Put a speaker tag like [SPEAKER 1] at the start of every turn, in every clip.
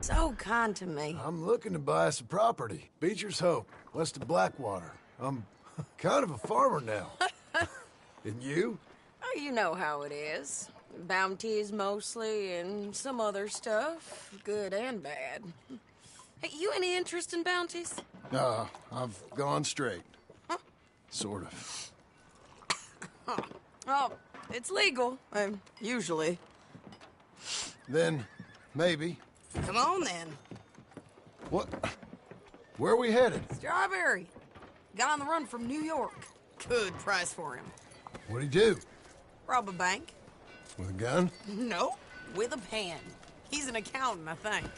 [SPEAKER 1] So kind to me.
[SPEAKER 2] I'm looking to buy us a property. Beecher's Hope, west of Blackwater. I'm kind of a farmer now. And you?
[SPEAKER 1] Oh, you know how it is. Bounties mostly, and some other stuff, good and bad. Hey, you any interest in bounties?
[SPEAKER 2] I've gone straight. Sort of.
[SPEAKER 1] Oh, it's legal, usually.
[SPEAKER 2] Then, maybe.
[SPEAKER 1] Come on, then.
[SPEAKER 2] What? Where are we headed?
[SPEAKER 1] Strawberry. Got on the run from New York. Good price for him.
[SPEAKER 2] What'd he do?
[SPEAKER 1] Rob a bank?
[SPEAKER 2] With a gun?
[SPEAKER 1] No, with a pen. He's an accountant, I think.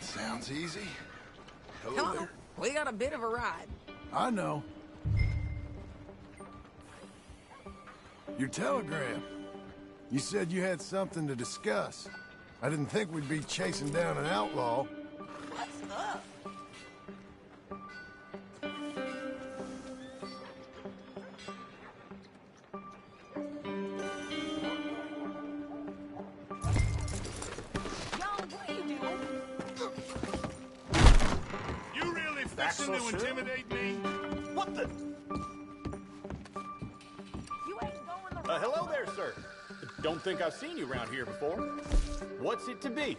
[SPEAKER 2] Sounds easy.
[SPEAKER 1] Come on, we got a bit of a ride.
[SPEAKER 2] I know. Your telegram. You said you had something to discuss. I didn't think we'd be chasing down an outlaw.
[SPEAKER 1] What's up?
[SPEAKER 3] You really fixing to intimidate me?
[SPEAKER 4] What the?
[SPEAKER 1] You ain't going the
[SPEAKER 4] Hello there, sir. Don't think I've seen you around here before. What's it to be?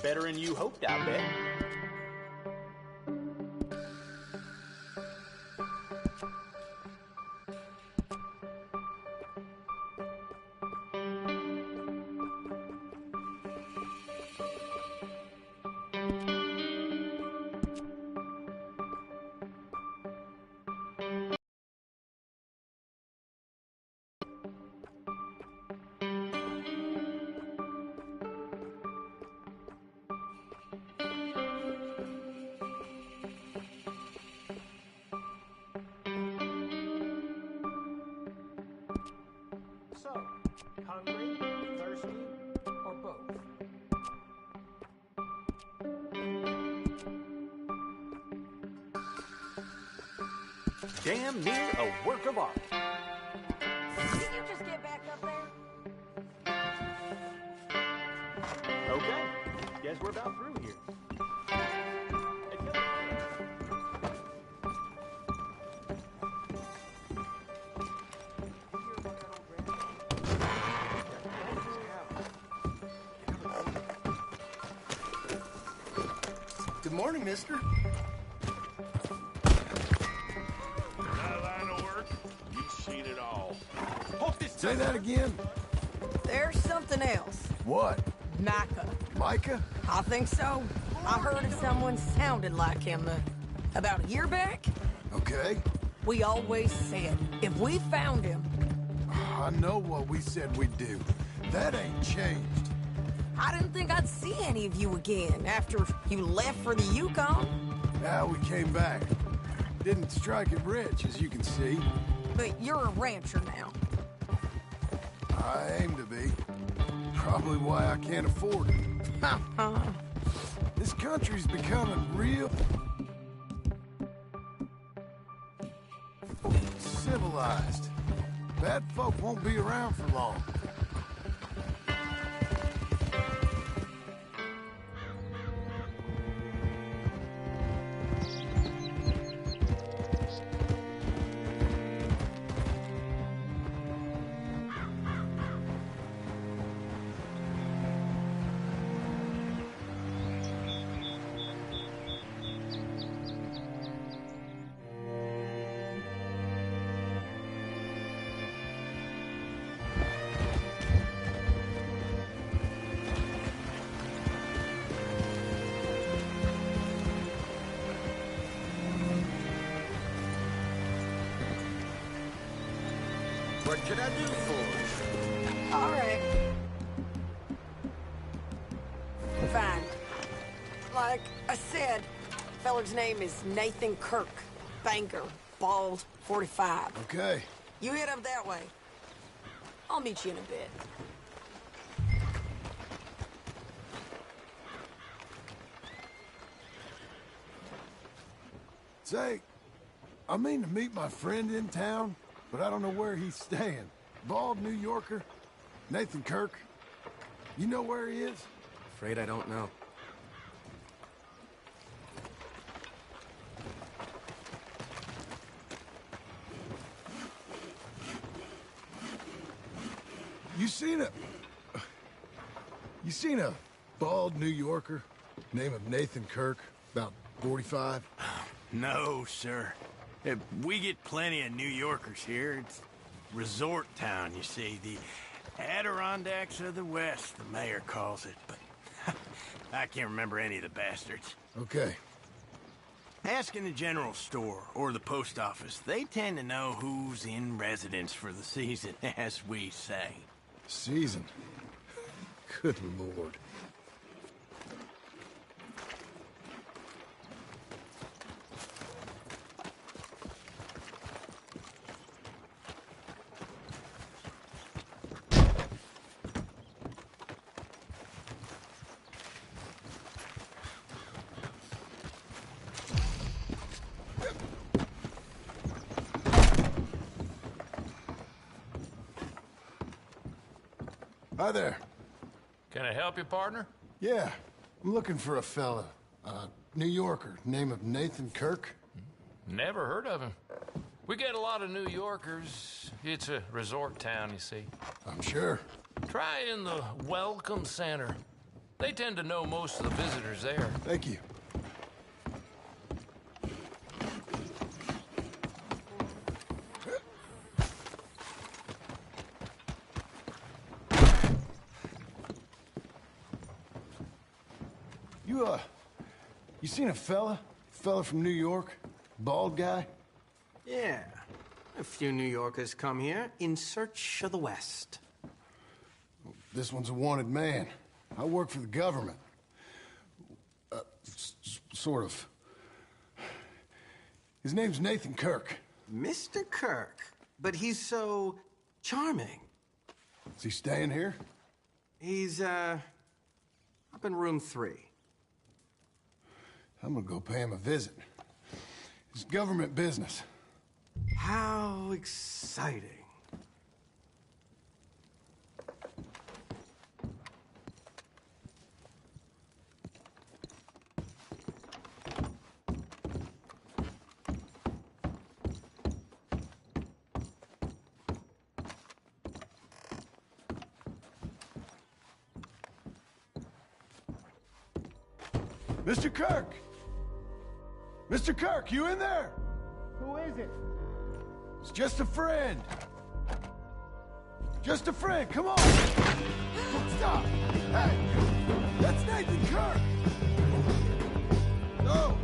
[SPEAKER 4] Better than you hoped, I bet.
[SPEAKER 5] So, hungry, thirsty, or both?
[SPEAKER 4] Damn near a work of art.
[SPEAKER 1] Did you just get back up there?
[SPEAKER 4] Okay, guess we're about through here.
[SPEAKER 2] Good morning, mister.
[SPEAKER 3] That line of work, you've seen it all.
[SPEAKER 2] Say that again?
[SPEAKER 1] There's something else.
[SPEAKER 2] What?
[SPEAKER 1] Micah.
[SPEAKER 2] Micah?
[SPEAKER 1] I think so. I heard of someone sounded like him about a year back.
[SPEAKER 2] Okay.
[SPEAKER 1] We always said, if we found him...
[SPEAKER 2] I know what we said we'd do. That ain't changed.
[SPEAKER 1] I didn't think I'd see any of you again after you left for the Yukon.
[SPEAKER 2] Now we came back. Didn't strike it rich, as you can see.
[SPEAKER 1] But you're a rancher now.
[SPEAKER 2] I aim to be. Probably why I can't afford it. This country's becoming real... civilized. Bad folk won't be around for long.
[SPEAKER 6] What can I do for you?
[SPEAKER 1] All right. Fine. Like I said, feller's name is Nathan Kirk. banker, bald, 45.
[SPEAKER 2] Okay.
[SPEAKER 1] You head up that way. I'll meet you in a bit.
[SPEAKER 2] Say, I mean to meet my friend in town, but I don't know where he's staying. Bald New Yorker, Nathan Kirk. You know where he is?
[SPEAKER 7] Afraid I don't know.
[SPEAKER 2] You seen a bald New Yorker, name of Nathan Kirk, about 45?
[SPEAKER 8] No, sir. We get plenty of New Yorkers here. It's resort town, you see. The Adirondacks of the West, the mayor calls it. But I can't remember any of the bastards.
[SPEAKER 2] Okay.
[SPEAKER 8] Ask in the general store or the post office. They tend to know who's in residence for the season, as we say.
[SPEAKER 2] Season? Good Lord. Hi there.
[SPEAKER 9] Can I help you, partner?
[SPEAKER 2] Yeah, I'm looking for a fella. New Yorker, name of Nathan Kirk.
[SPEAKER 9] Never heard of him. We get a lot of New Yorkers. It's a resort town, you see.
[SPEAKER 2] I'm sure.
[SPEAKER 9] Try in the Welcome Center. They tend to know most of the visitors there.
[SPEAKER 2] Thank you. You seen a fella? Fella from New York? Bald guy?
[SPEAKER 7] Yeah. A few New Yorkers come here in search of the West.
[SPEAKER 2] This one's a wanted man. I work for the government. Sort of. His name's Nathan Kirk.
[SPEAKER 7] Mr. Kirk? But he's so charming.
[SPEAKER 2] Is he staying here?
[SPEAKER 7] He's, up in room 3.
[SPEAKER 2] I'm gonna go pay him a visit. It's government business.
[SPEAKER 7] How exciting.
[SPEAKER 2] Mr. Kirk! Mr. Kirk, you in there?
[SPEAKER 5] Who is it?
[SPEAKER 2] It's just a friend. Just a friend, come on! Stop! Hey! That's Nathan Kirk! Oh!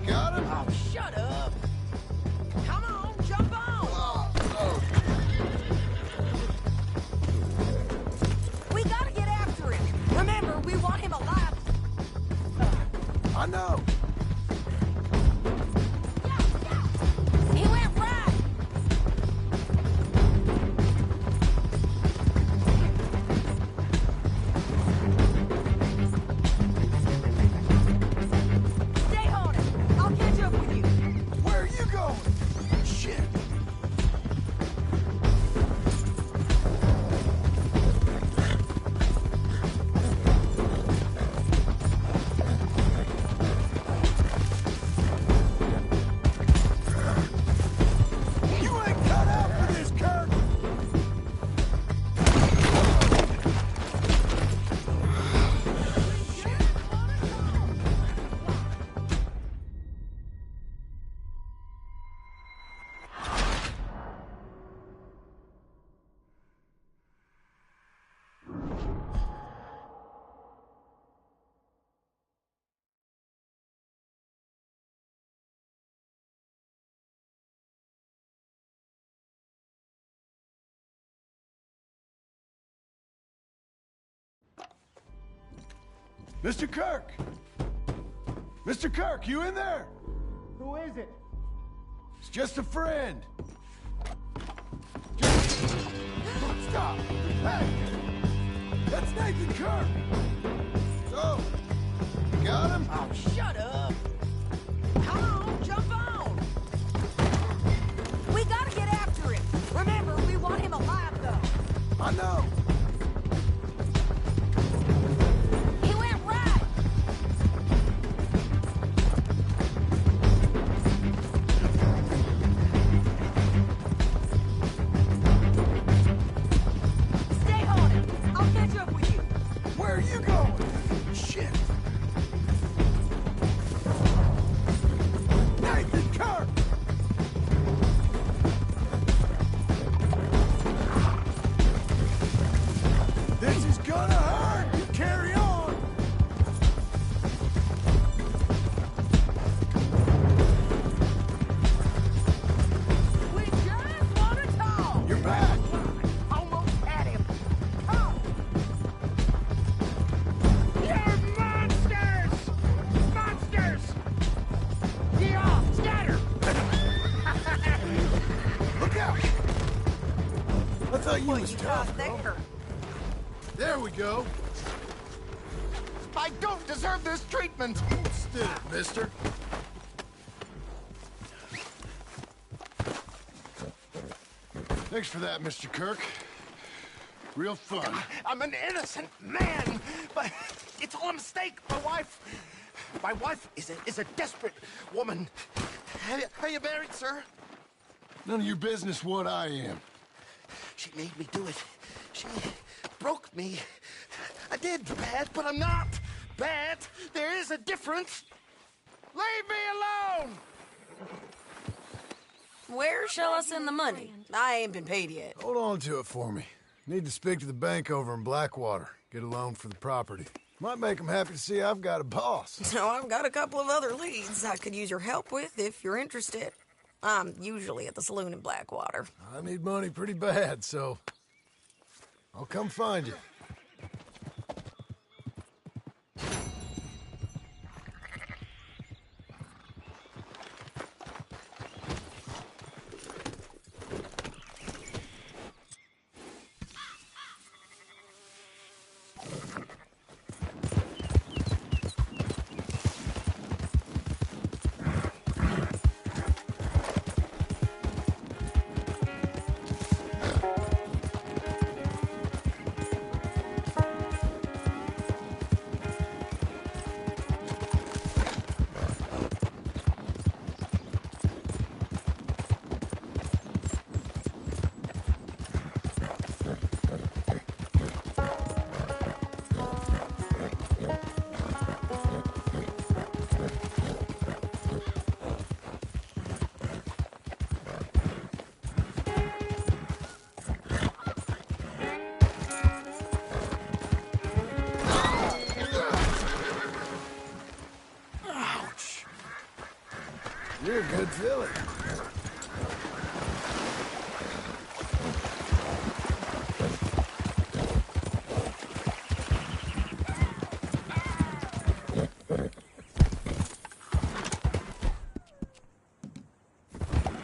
[SPEAKER 2] Got him?
[SPEAKER 1] Oh, shut up! Come on, jump on! We gotta get after him. Remember, we want him alive.
[SPEAKER 2] I know!
[SPEAKER 1] He went right. Stay on it. I'll catch up with you.
[SPEAKER 2] Where are you going? Shit! You ain't cut out for this, Kirk! Mr. Kirk! Mr. Kirk, you in there?
[SPEAKER 5] Who is it?
[SPEAKER 2] It's just a friend. Stop! Hey! That's Nathan Kirk! So, you got him?
[SPEAKER 1] Oh, shut up! Come on, jump on! We gotta get after him! Remember, we want him alive, though!
[SPEAKER 2] I know!
[SPEAKER 1] He went right! Stay on him! I'll catch up with you!
[SPEAKER 2] Where are you going? Shit! Nathan Kirk! This is gonna hurt! You carry on!
[SPEAKER 1] We just want to talk!
[SPEAKER 2] You're back!
[SPEAKER 1] Almost had him! Come!
[SPEAKER 3] You're monsters! Monsters! Yeah, scatter!
[SPEAKER 2] Look out! I thought you was
[SPEAKER 1] You
[SPEAKER 2] tough,
[SPEAKER 1] got
[SPEAKER 2] girl.
[SPEAKER 1] there!
[SPEAKER 2] There we go.
[SPEAKER 6] I don't deserve this treatment!
[SPEAKER 2] Still, mister. Thanks for that, Mr. Kirk. Real fun.
[SPEAKER 6] I'm an innocent man, but it's all a mistake. My wife is a desperate woman. Are you married, sir?
[SPEAKER 2] None of your business what I am.
[SPEAKER 6] She made me do it. She broke me. I did bad, but I'm not bad. There is a difference. Leave me alone!
[SPEAKER 1] Where shall I send the money? I ain't been paid yet.
[SPEAKER 2] Hold on to it for me. Need to speak to the bank over in Blackwater. Get a loan for the property. Might make them happy to see I've got a boss.
[SPEAKER 1] So I've got a couple of other leads I could use your help with if you're interested. I'm usually at the saloon in Blackwater.
[SPEAKER 2] I need money pretty bad, so I'll come find you. You're a good filly.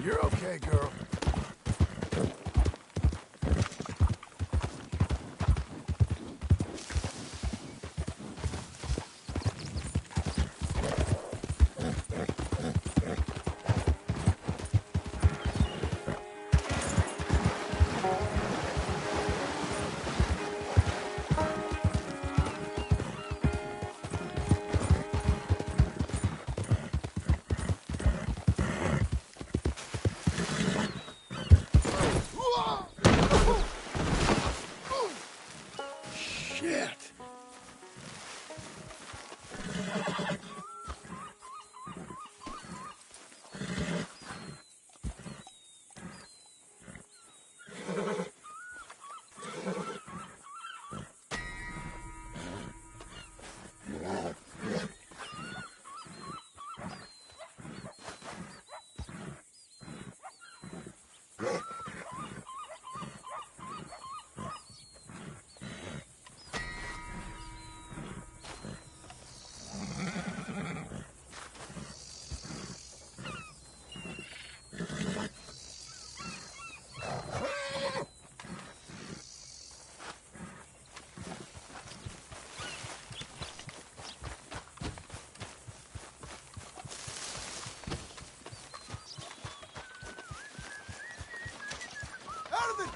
[SPEAKER 2] You're okay, girl.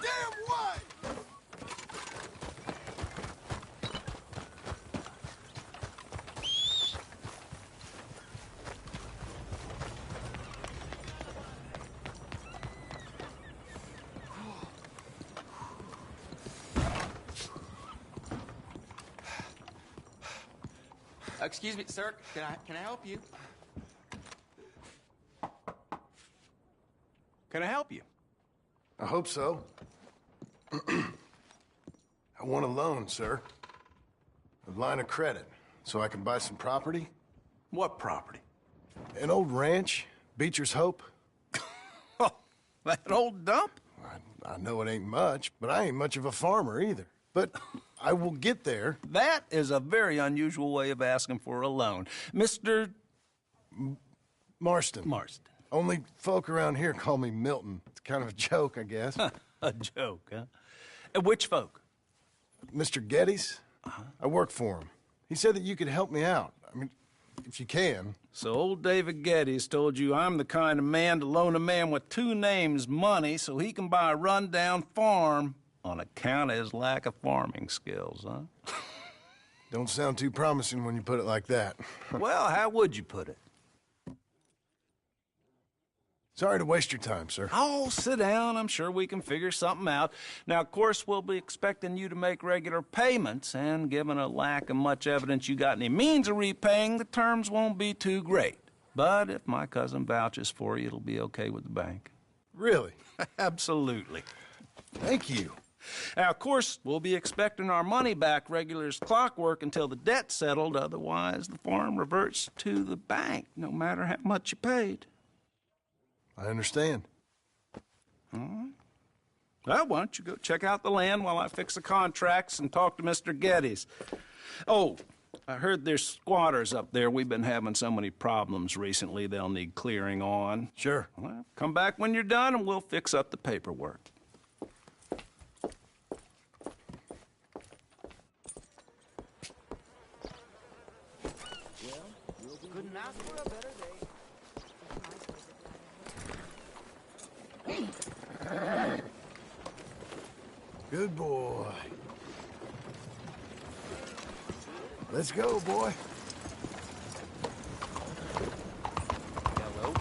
[SPEAKER 2] damn way!
[SPEAKER 10] Excuse me, sir. Can I help you?
[SPEAKER 8] Can I help you?
[SPEAKER 2] I hope so. I want a loan, sir. A line of credit, so I can buy some property.
[SPEAKER 8] What property?
[SPEAKER 2] An old ranch, Beecher's Hope.
[SPEAKER 8] Oh, that old dump?
[SPEAKER 2] I know it ain't much, but I ain't much of a farmer either. But I will get there.
[SPEAKER 11] That is a very unusual way of asking for a loan. Mr.
[SPEAKER 2] Marston.
[SPEAKER 11] Marston.
[SPEAKER 2] Only folk around here call me Milton. It's kind of a joke, I guess.
[SPEAKER 11] A joke, huh? Which folk?
[SPEAKER 2] Mr. Geddes. I work for him. He said that you could help me out. I mean, if you can.
[SPEAKER 11] So old David Geddes told you I'm the kind of man to loan a man with two names money so he can buy a rundown farm on account of his lack of farming skills, huh?
[SPEAKER 2] Don't sound too promising when you put it like that.
[SPEAKER 11] Well, how would you put it?
[SPEAKER 2] Sorry to waste your time, sir.
[SPEAKER 11] Oh, sit down. I'm sure we can figure something out. Now, of course, we'll be expecting you to make regular payments, and given a lack of much evidence you got any means of repaying, the terms won't be too great. But if my cousin vouches for you, it'll be okay with the bank.
[SPEAKER 2] Really?
[SPEAKER 11] Absolutely.
[SPEAKER 2] Thank you.
[SPEAKER 11] Now, of course, we'll be expecting our money back regular as clockwork until the debt's settled. Otherwise, the farm reverts to the bank, no matter how much you paid.
[SPEAKER 2] I understand.
[SPEAKER 11] All right. Well, why don't you go check out the land while I fix the contracts and talk to Mr. Geddes. Oh, I heard there's squatters up there. We've been having so many problems recently, they'll need clearing on.
[SPEAKER 2] Sure.
[SPEAKER 11] Well, come back when you're done and we'll fix up the paperwork.
[SPEAKER 6] Couldn't ask for a better day.
[SPEAKER 2] Good boy. Let's go, boy.
[SPEAKER 10] Hello?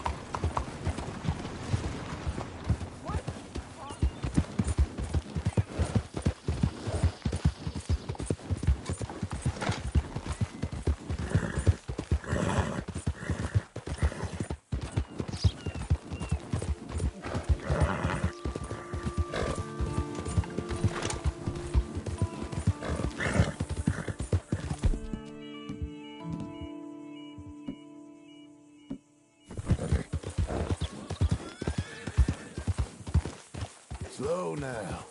[SPEAKER 2] Slow now.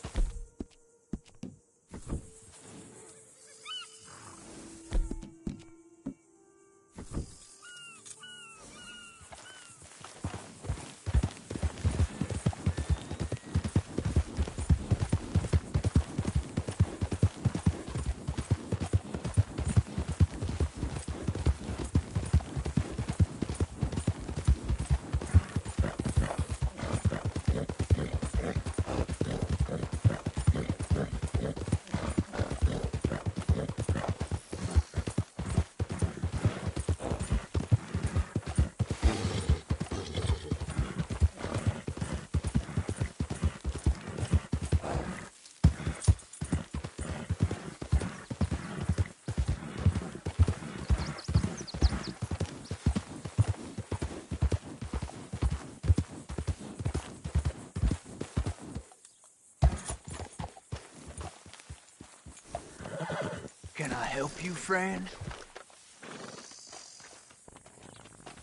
[SPEAKER 8] Can I help you, friend?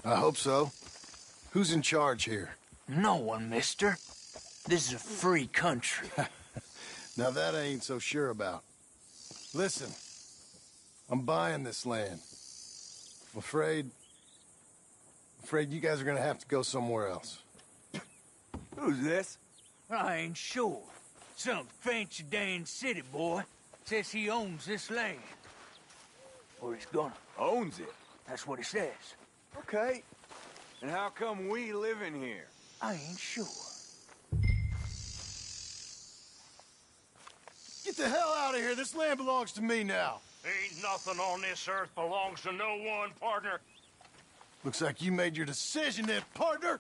[SPEAKER 2] I hope so. Who's in charge here?
[SPEAKER 8] No one, mister. This is a free country.
[SPEAKER 2] Now that I ain't so sure about. Listen, I'm buying this land. I'm afraid you guys are gonna have to go somewhere else.
[SPEAKER 8] Who's this? I ain't sure. Some fancy Dan city boy says he owns this land. Or he's gonna.
[SPEAKER 3] Owns it.
[SPEAKER 8] That's what he says.
[SPEAKER 3] Okay. And how come we live in here?
[SPEAKER 8] I ain't sure.
[SPEAKER 2] Get the hell out of here. This land belongs to me now.
[SPEAKER 3] Ain't nothing on this earth belongs to no one, partner.
[SPEAKER 2] Looks like you made your decision then, partner.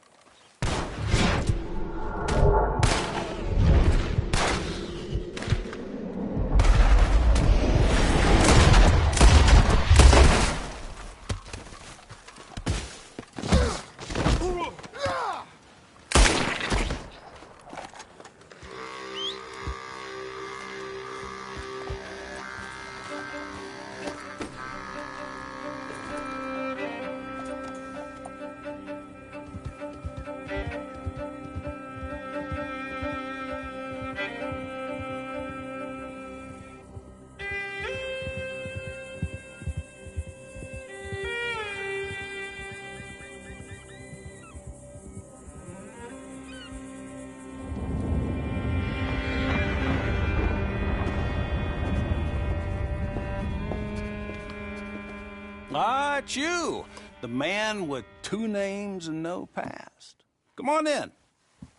[SPEAKER 11] Ah, it's you, the man with 2 names and no past. Come on in.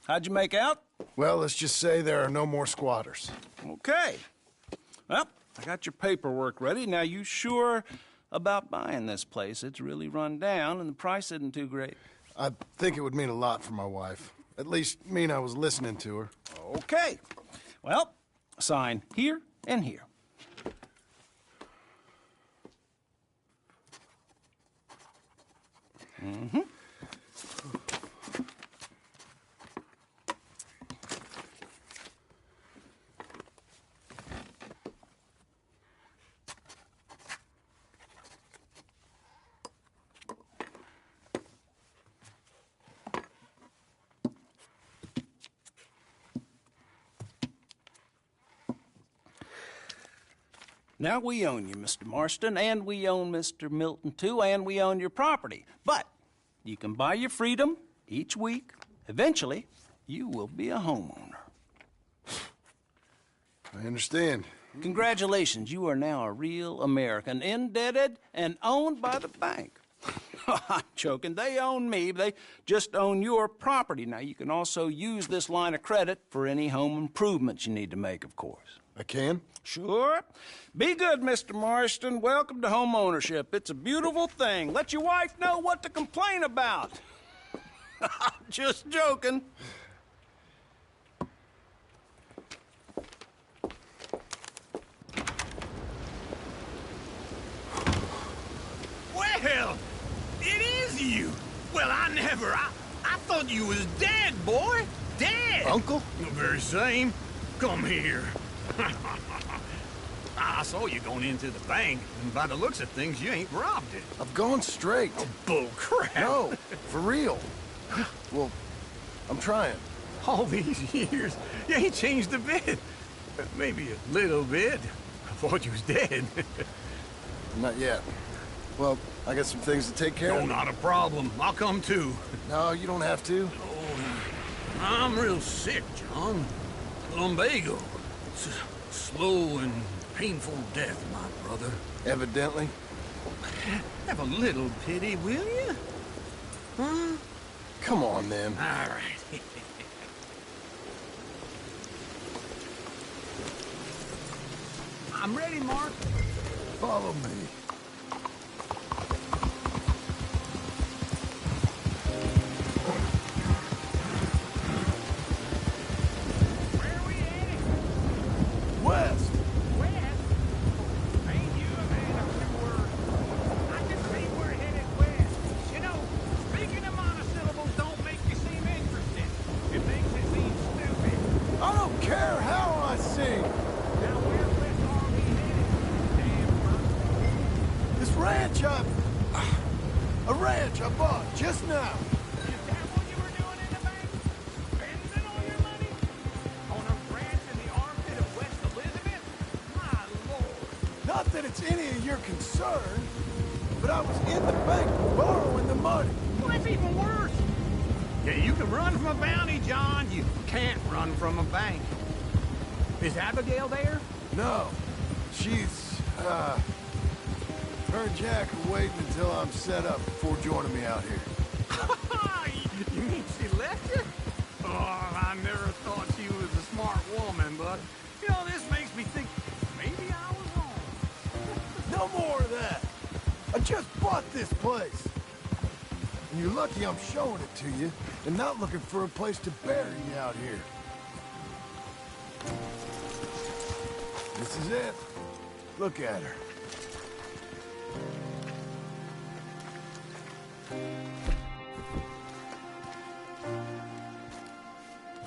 [SPEAKER 11] How'd you make out?
[SPEAKER 2] Well, let's just say there are no more squatters.
[SPEAKER 11] Okay. Well, I got your paperwork ready. Now, you sure about buying this place? It's really run down, and the price isn't too great.
[SPEAKER 2] I think it would mean a lot for my wife. At least mean I was listening to her.
[SPEAKER 11] Okay. Well, sign here and here. Mm-hmm. Now, we own you, Mr. Marston, and we own Mr. Milton, too, and we own your property. But you can buy your freedom each week. Eventually, you will be a homeowner.
[SPEAKER 2] I understand.
[SPEAKER 11] Congratulations, you are now a real American, indebted and owned by the bank. I'm joking. They own me. They just own your property. Now, you can also use this line of credit for any home improvements you need to make, of course.
[SPEAKER 2] I can?
[SPEAKER 11] Sure. Be good, Mr. Marston. Welcome to home ownership. It's a beautiful thing. Let your wife know what to complain about. Just joking.
[SPEAKER 8] Well, it is you. Well, I thought you was dead, boy. Dead.
[SPEAKER 2] Uncle?
[SPEAKER 8] The very same. Come here. I saw you going into the bank, and by the looks of things, you ain't robbed it.
[SPEAKER 2] I've gone straight.
[SPEAKER 8] Oh, bull crap.
[SPEAKER 2] No, for real. Well, I'm trying.
[SPEAKER 8] All these years, you ain't changed a bit. Maybe a little bit. I thought you was dead.
[SPEAKER 2] Not yet. Well, I got some things to take care of.
[SPEAKER 8] No, not a problem. I'll come too.
[SPEAKER 2] No, you don't have to.
[SPEAKER 8] Oh, I'm real sick, John. Lumbago. It's a slow and painful death, my brother.
[SPEAKER 2] Evidently.
[SPEAKER 8] Have a little pity, will you? Huh?
[SPEAKER 2] Come on, then.
[SPEAKER 8] All right. I'm ready, Mark.
[SPEAKER 2] Follow me. West.
[SPEAKER 5] West? Ain't you a man of few words? I can see we're headed west. You know, speaking of monosyllables don't make you seem interested. It makes it seem stupid.
[SPEAKER 2] I don't care how I sing.
[SPEAKER 5] Now where west are we headed? Damn right.
[SPEAKER 2] This ranch a ranch I bought just now.
[SPEAKER 5] Is that what you were doing in the bank? Spending all your money? On a ranch in the armpit of West Elizabeth? My lord.
[SPEAKER 2] Not that it's any of your concern, but I was in the bank borrowing the money.
[SPEAKER 5] Well, that's even worse.
[SPEAKER 8] Yeah, you can run from a bounty, John. You can't run from a bank. Is Abigail there?
[SPEAKER 2] No, she's, her and Jack are waiting until I'm set up before joining me out here.
[SPEAKER 8] You mean she left you? Oh, I never thought she was a smart woman, but, you know, this makes me think
[SPEAKER 2] more of that. I just bought this place. And you're lucky I'm showing it to you and not looking for a place to bury you out here. This is it. Look at her.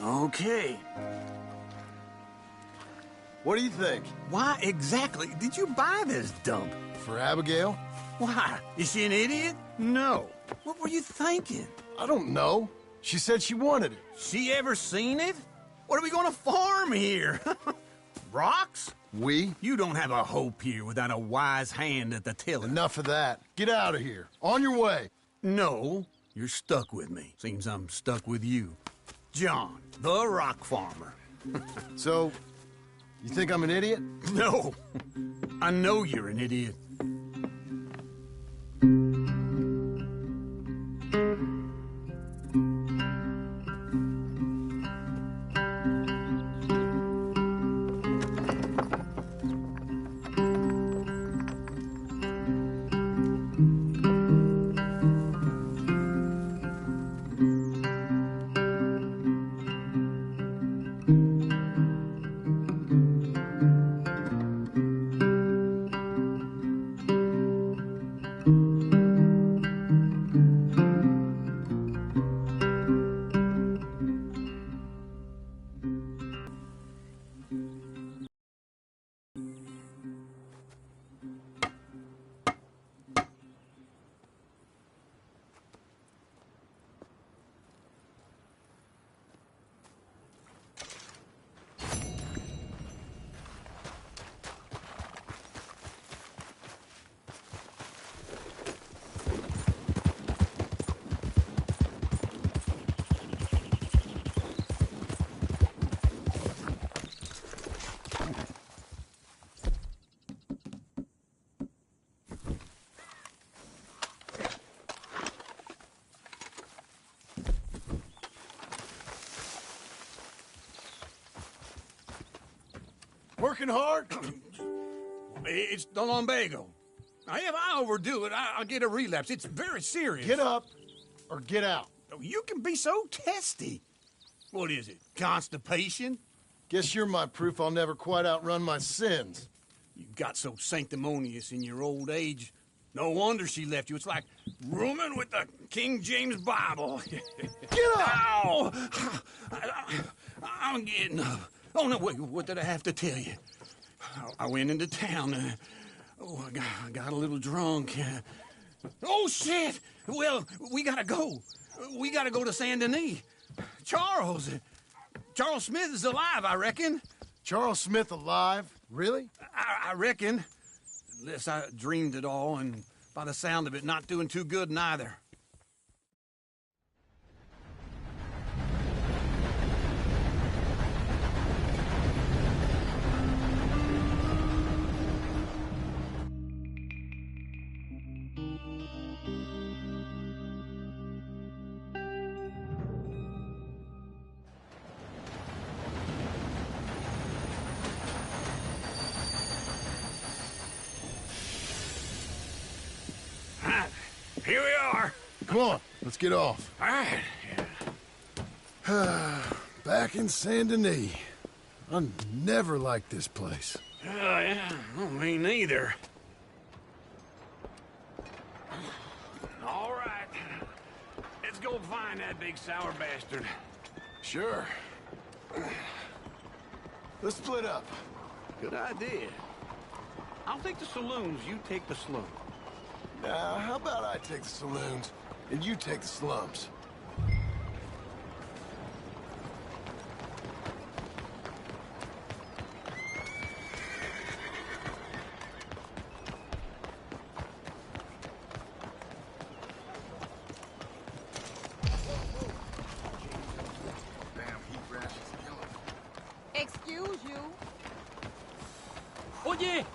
[SPEAKER 8] Okay.
[SPEAKER 2] What do you think?
[SPEAKER 6] Why exactly did you buy this dump?
[SPEAKER 2] For Abigail?
[SPEAKER 6] Why? Is she an idiot? No. What were you thinking?
[SPEAKER 2] I don't know. She said she wanted it.
[SPEAKER 6] She ever seen it? What are we gonna farm here? Rocks?
[SPEAKER 2] We?
[SPEAKER 6] You don't have a hope here without a wise hand at the tiller.
[SPEAKER 2] Enough of that. Get out of here. On your way.
[SPEAKER 6] No, you're stuck with me. Seems I'm stuck with you. John, the rock farmer.
[SPEAKER 2] So, you think I'm an idiot?
[SPEAKER 6] No. I know you're an idiot.
[SPEAKER 2] Working hard?
[SPEAKER 6] It's the lumbago. Now, if I overdo it, I'll get a relapse. It's very serious.
[SPEAKER 2] Get up or get out.
[SPEAKER 6] You can be so testy. What is it, constipation?
[SPEAKER 2] Guess you're my proof I'll never quite outrun my sins.
[SPEAKER 6] You got so sanctimonious in your old age. No wonder she left you. It's like rooming with the King James Bible.
[SPEAKER 2] Get up!
[SPEAKER 6] Ow! I'm getting up. Oh, no, wait, what did I have to tell you? I went into town. I got a little drunk. Oh, shit! Well, we gotta go. We gotta go to Saint Denis. Charles Smith is alive, I reckon.
[SPEAKER 2] Charles Smith alive? Really?
[SPEAKER 6] I reckon. Unless I dreamed it all, and by the sound of it, not doing too good neither. Here we are.
[SPEAKER 2] Come on, let's get off.
[SPEAKER 6] All right.
[SPEAKER 2] Back in Saint Denis. I never liked this place.
[SPEAKER 6] Yeah, well, me neither. All right. Let's go find that big sour bastard.
[SPEAKER 2] Sure. Let's split up.
[SPEAKER 6] Good idea. I'll take the saloons, you take the slum.
[SPEAKER 2] Now, how about I take the saloons, and you take the slums?
[SPEAKER 1] Excuse you.
[SPEAKER 5] Oye!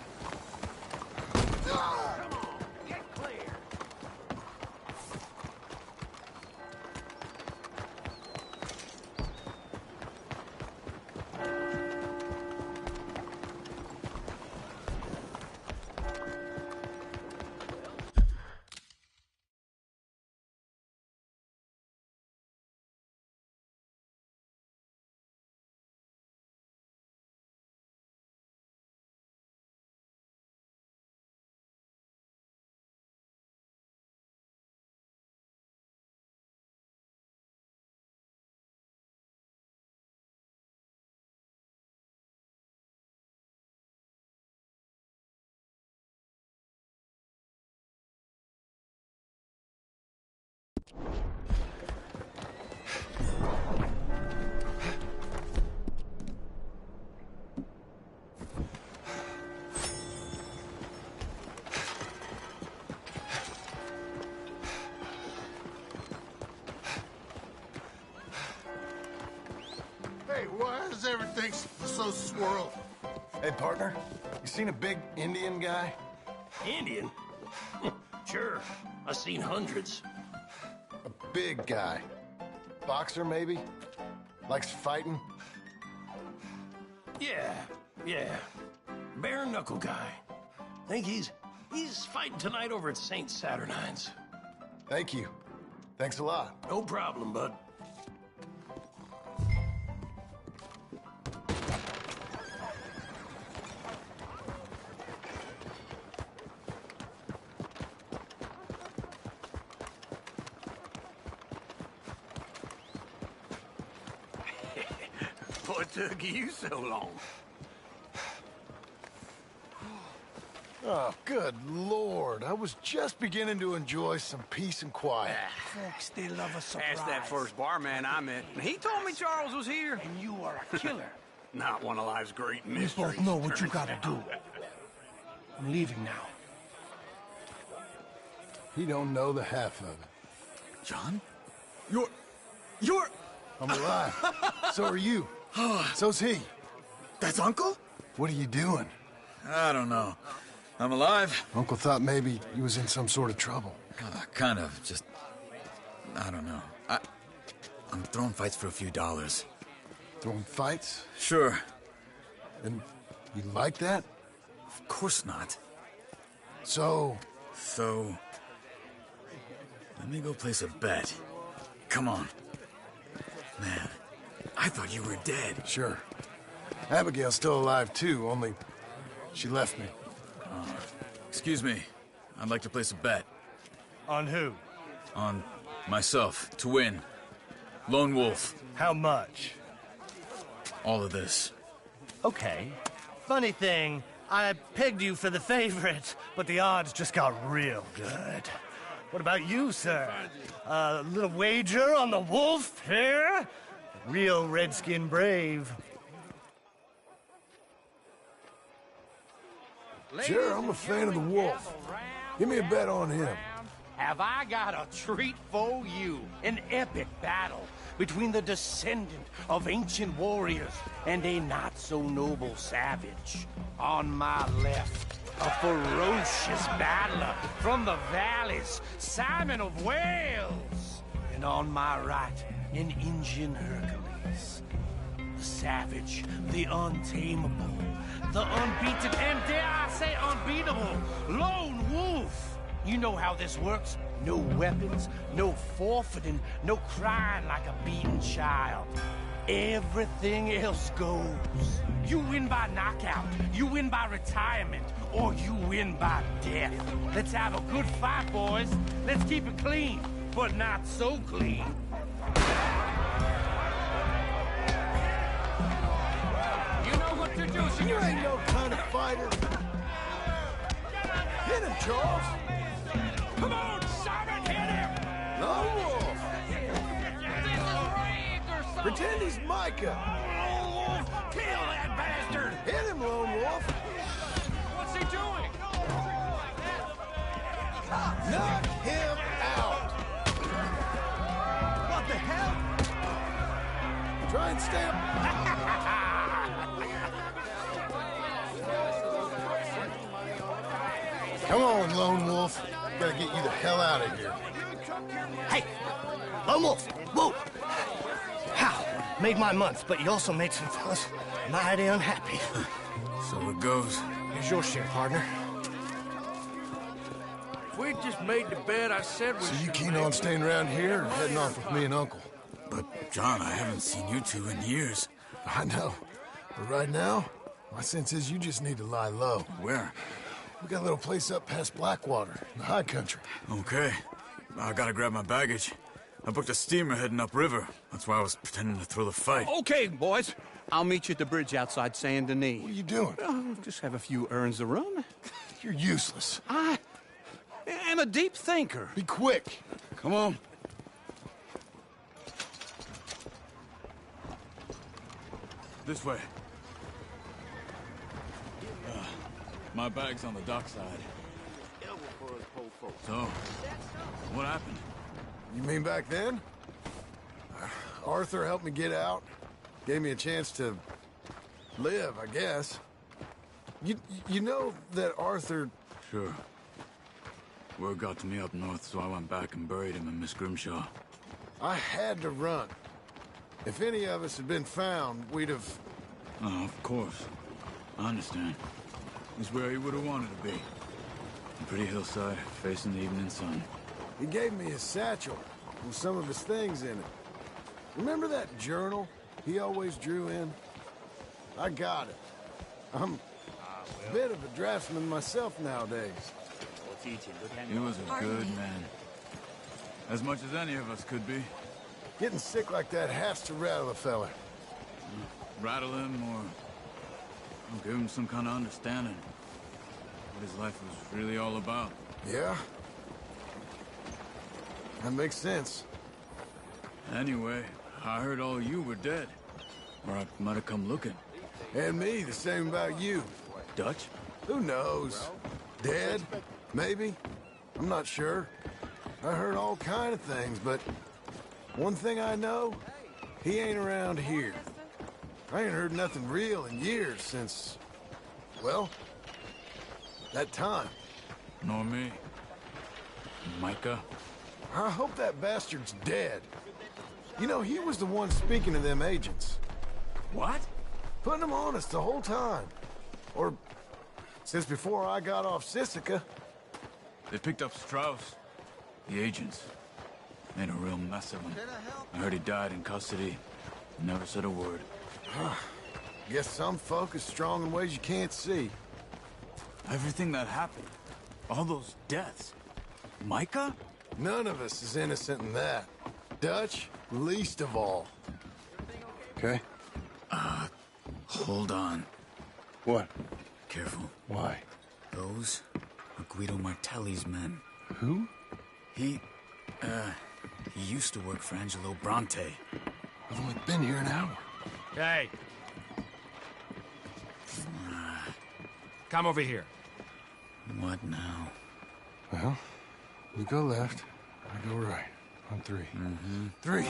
[SPEAKER 2] Hey, why is everything so swirled? Hey, partner, you seen a big Indian guy?
[SPEAKER 12] Indian? Sure. I've seen hundreds.
[SPEAKER 2] A big guy. Boxer, maybe? Likes fighting?
[SPEAKER 12] Yeah. Bare knuckle guy. Think he's fighting tonight over at St. Saturnine's.
[SPEAKER 2] Thank you. Thanks a lot.
[SPEAKER 12] No problem, bud.
[SPEAKER 6] What took you so long?
[SPEAKER 2] Oh, good Lord. I was just beginning to enjoy some peace and quiet.
[SPEAKER 7] Folks, they love a surprise.
[SPEAKER 6] Ask that first barman I met. He told me Charles was here.
[SPEAKER 7] And you are a killer.
[SPEAKER 6] Not one of life's great
[SPEAKER 7] We
[SPEAKER 6] mysteries.
[SPEAKER 7] both know what you gotta do. I'm leaving now.
[SPEAKER 2] He don't know the half of it.
[SPEAKER 6] John?
[SPEAKER 9] You're...
[SPEAKER 2] I'm alive. So are you. So's he.
[SPEAKER 9] That's Uncle?
[SPEAKER 2] What are you doing?
[SPEAKER 9] I don't know. I'm alive.
[SPEAKER 2] Uncle thought maybe he was in some sort of trouble.
[SPEAKER 9] Kind of. Just... I don't know. I'm throwing fights for a few dollars.
[SPEAKER 2] Throwing fights?
[SPEAKER 9] Sure.
[SPEAKER 2] And you like that?
[SPEAKER 9] Of course not.
[SPEAKER 2] So...
[SPEAKER 9] Let me go place a bet. Come on. Man, I thought you were dead.
[SPEAKER 2] Sure. Abigail's still alive, too, only she left me.
[SPEAKER 9] Excuse me. I'd like to place a bet.
[SPEAKER 13] On who?
[SPEAKER 9] On myself, to win. Lone Wolf.
[SPEAKER 13] How much?
[SPEAKER 9] All of this.
[SPEAKER 13] Okay. Funny thing, I pegged you for the favorite, but the odds just got real good. What about you, sir? A little wager on the wolf here? Real redskin brave.
[SPEAKER 2] Sure, I'm a fan of the wolf. Give me a bet on him.
[SPEAKER 7] Have I got a treat for you? An epic battle between the descendant of ancient warriors and a not-so-noble savage. On my left, a ferocious battler from the valleys, Simon of Wales. And on my right, an Indian Hercules. The savage, the untamable, the unbeaten, and dare I say unbeatable, Lone Wolf. You know how this works. No weapons, no forfeiting, no crying like a beaten child. Everything else goes. You win by knockout, you win by retirement, or you win by death. Let's have a good fight, boys. Let's keep it clean, but not so clean. You know what to do,
[SPEAKER 2] You ain't no kind of fighter. Hit him, Charles.
[SPEAKER 5] Come on, Simon, hit him!
[SPEAKER 2] Lone Wolf.
[SPEAKER 5] This is rigged or something!
[SPEAKER 2] Pretend he's Micah.
[SPEAKER 5] Lone Wolf, kill that bastard!
[SPEAKER 2] Hit him, Lone Wolf.
[SPEAKER 5] What's he doing?
[SPEAKER 2] Knock him out.
[SPEAKER 5] What the hell?
[SPEAKER 2] Try and stay up. Come on, Lone Wolf. Gotta get you the hell out of here.
[SPEAKER 13] Hey! Lone Wolf! Whoa! How? Made my month, but you also made some fellas mighty unhappy.
[SPEAKER 9] So it goes.
[SPEAKER 13] Here's your share, partner.
[SPEAKER 6] If we just made the bet I said we
[SPEAKER 2] So you keen on staying around here or heading off with me and Uncle?
[SPEAKER 9] But, John, I haven't seen you two in years.
[SPEAKER 2] I know. But right now, my sense is you just need to lie low.
[SPEAKER 9] Where?
[SPEAKER 2] We got a little place up past Blackwater, in the high country.
[SPEAKER 9] Okay. I gotta grab my baggage. I booked a steamer heading upriver. That's why I was pretending to throw the fight.
[SPEAKER 6] Okay, boys. I'll meet you at the bridge outside Saint Denis.
[SPEAKER 2] What are you doing?
[SPEAKER 6] Oh, just have a few urns of rum.
[SPEAKER 2] You're useless.
[SPEAKER 6] I am a deep thinker.
[SPEAKER 2] Be quick.
[SPEAKER 9] Come on. This way. My bag's on the dockside. So, what happened?
[SPEAKER 2] You mean back then? Arthur helped me get out. Gave me a chance to live, I guess. You know that Arthur...
[SPEAKER 9] Sure. Word got to me up north, so I went back and buried him in Miss Grimshaw.
[SPEAKER 2] I had to run. If any of us had been found, we'd have...
[SPEAKER 9] Oh, of course. I understand. He's where he would have wanted to be. A pretty hillside, facing the evening sun.
[SPEAKER 2] He gave me his satchel with some of his things in it. Remember that journal he always drew in? I got it. I'm a bit of a draftsman myself nowadays.
[SPEAKER 9] He was a good man. As much as any of us could be.
[SPEAKER 2] Getting sick like that has to rattle a fella.
[SPEAKER 9] Rattle him or give him some kind of understanding. What his life was really all about.
[SPEAKER 2] Yeah? That makes sense.
[SPEAKER 9] Anyway, I heard all you were dead. Or I might have come looking.
[SPEAKER 2] And me, the same about you.
[SPEAKER 9] Dutch?
[SPEAKER 2] Who knows? Dead? Maybe? I'm not sure. I heard all kind of things, but one thing I know, he ain't around here. I ain't heard nothing real in years since, well, that time.
[SPEAKER 9] Nor me. Micah?
[SPEAKER 2] I hope that bastard's dead. You know, he was the one speaking to them agents.
[SPEAKER 9] What?
[SPEAKER 2] Putting them on us the whole time. Or since before I got off Sisika.
[SPEAKER 9] They picked up Strauss. The agents. Made a real mess of him. I heard he died in custody. Never said a word.
[SPEAKER 2] Guess some folk is strong in ways you can't see.
[SPEAKER 9] Everything that happened. All those deaths. Micah?
[SPEAKER 2] None of us is innocent in that. Dutch, least of all. Okay?
[SPEAKER 9] Hold on.
[SPEAKER 2] What?
[SPEAKER 9] Careful.
[SPEAKER 2] Why?
[SPEAKER 9] Those are Guido Martelli's men.
[SPEAKER 2] Who?
[SPEAKER 9] He used to work for Angelo Bronte.
[SPEAKER 2] I've only been here an hour.
[SPEAKER 12] Hey. Come over here.
[SPEAKER 9] What now?
[SPEAKER 2] Well, you go left, I go right. On three.
[SPEAKER 9] Mm-hmm.
[SPEAKER 2] 3.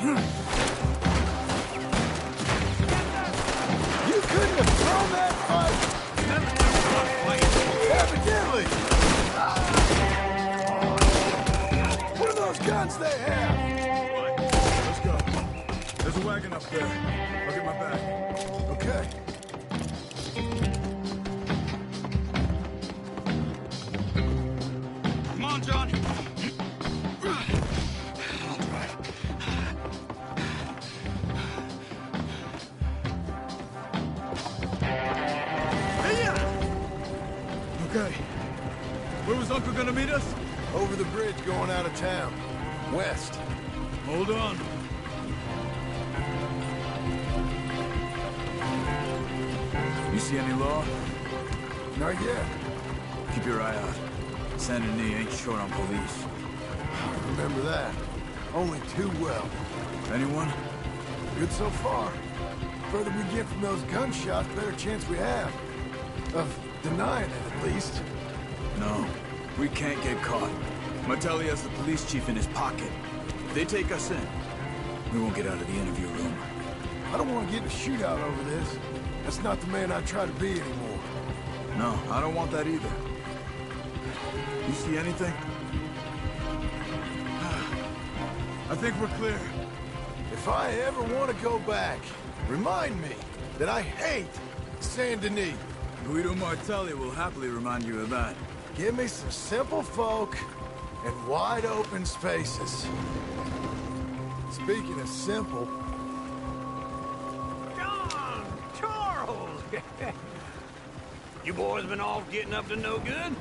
[SPEAKER 2] You couldn't have thrown that fight! Evidently! What are those guns they have?
[SPEAKER 9] Let's go. There's a wagon up there. I'll get my bag.
[SPEAKER 2] Okay.
[SPEAKER 6] Come on, John.
[SPEAKER 9] Okay. Where was Uncle gonna meet us?
[SPEAKER 2] Over the bridge going out of town. West.
[SPEAKER 9] Hold on. You see any law?
[SPEAKER 2] Not yet.
[SPEAKER 9] Keep your eye out. Saint Denis ain't short on police.
[SPEAKER 2] Remember that. Only too well.
[SPEAKER 9] Anyone?
[SPEAKER 2] Good so far. Further we get from those gunshots, better chance we have. Of denying it, at least.
[SPEAKER 9] No. We can't get caught. Martelli has the police chief in his pocket. If they take us in, we won't get out of the interview room.
[SPEAKER 2] I don't want to get in a shootout over this. That's not the man I try to be anymore.
[SPEAKER 9] No, I don't want that either. You see anything? I think we're clear.
[SPEAKER 2] If I ever want to go back, remind me that I hate Saint Denis.
[SPEAKER 9] Guido Martelli will happily remind you of that.
[SPEAKER 2] Give me some simple folk and wide open spaces. Speaking of simple...
[SPEAKER 5] John! Charles! You boys been off getting up to no good?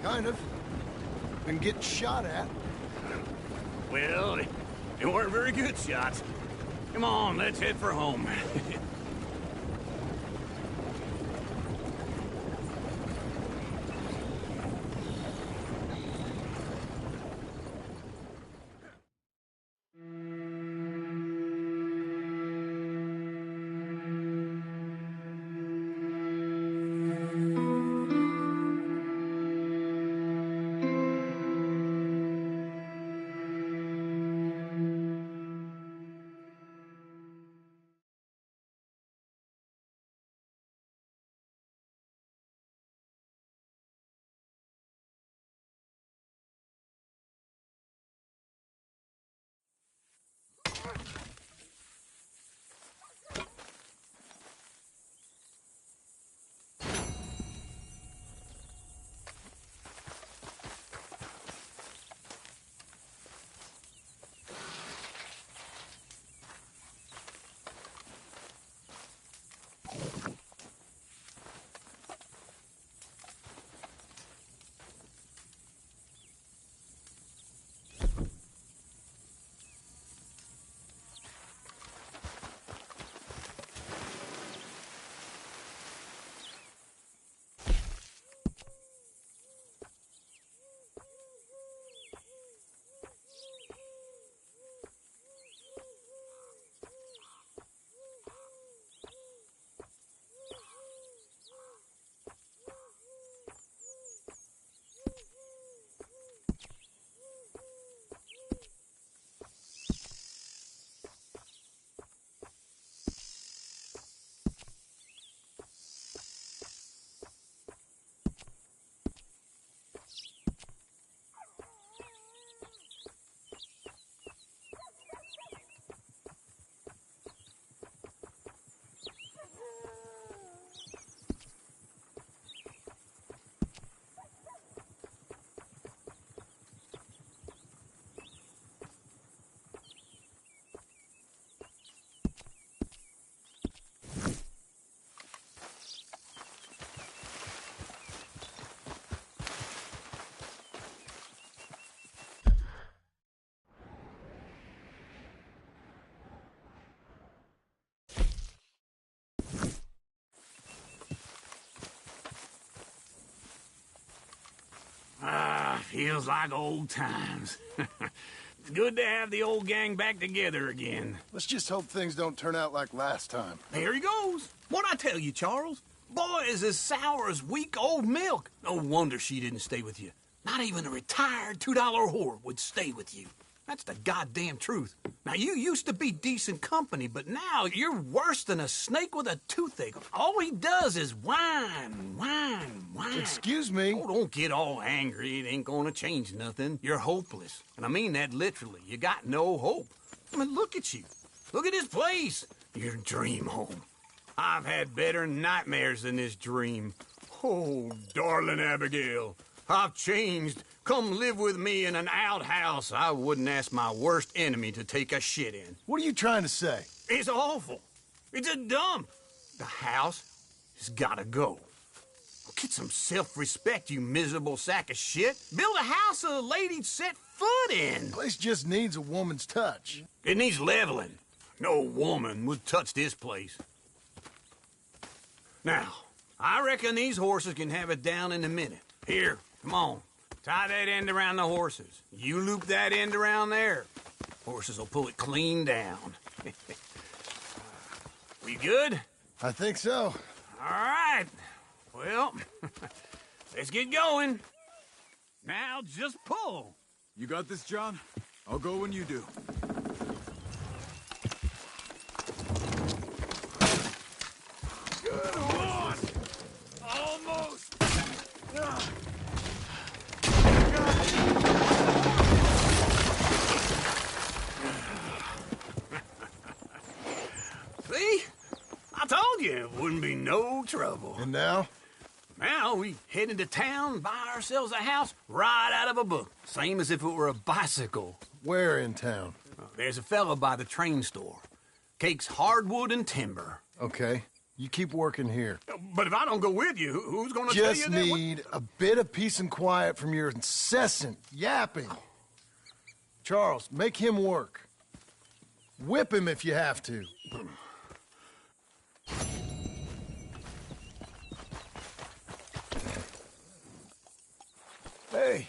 [SPEAKER 2] Kind of. Been getting shot at.
[SPEAKER 5] Well, they weren't very good shots. Come on, let's head for home.
[SPEAKER 6] Feels like old times. It's good to have the old gang back together again.
[SPEAKER 2] Let's just hope things don't turn out like last time.
[SPEAKER 6] There he goes. What'd I tell you, Charles? Boy is as sour as weak old milk. No wonder she didn't stay with you. Not even a retired $2 whore would stay with you. That's the goddamn truth. Now, you used to be decent company, but now you're worse than a snake with a toothache. All he does is whine, whine, whine.
[SPEAKER 2] Excuse me?
[SPEAKER 6] Oh, don't get all angry. It ain't gonna change nothing. You're hopeless. And I mean that literally. You got no hope. I mean, look at you. Look at this place. Your dream home. I've had better nightmares than this dream. Oh, darling Abigail, I've changed. Come live with me in an outhouse I wouldn't ask my worst enemy to take a shit in.
[SPEAKER 2] What are you trying to say?
[SPEAKER 6] It's awful. It's a dump. The house has gotta go. Get some self-respect, you miserable sack of shit. Build a house a lady'd set foot in.
[SPEAKER 2] The place just needs a woman's touch.
[SPEAKER 6] It needs leveling. No woman would touch this place. Now, I reckon these horses can have it down in a minute. Here, come on. Tie that end around the horses. You loop that end around there. Horses will pull it clean down. We good?
[SPEAKER 2] I think so.
[SPEAKER 6] All right. Well, let's get going. Now just pull.
[SPEAKER 9] You got this, John? I'll go when you do.
[SPEAKER 6] Good one. Almost. See? I told you it wouldn't be no trouble.
[SPEAKER 2] And now?
[SPEAKER 6] Now we head into town, buy ourselves a house right out of a book. Same as if it were a bicycle.
[SPEAKER 2] Where in town?
[SPEAKER 6] There's a fella by the train store. Cakes hardwood and timber.
[SPEAKER 2] Okay. You keep working here.
[SPEAKER 6] But if I don't go with you, who's gonna tell you
[SPEAKER 2] Just
[SPEAKER 6] that?
[SPEAKER 2] need a bit of peace and quiet from your incessant yapping. Charles, make him work. Whip him if you have to. Hey.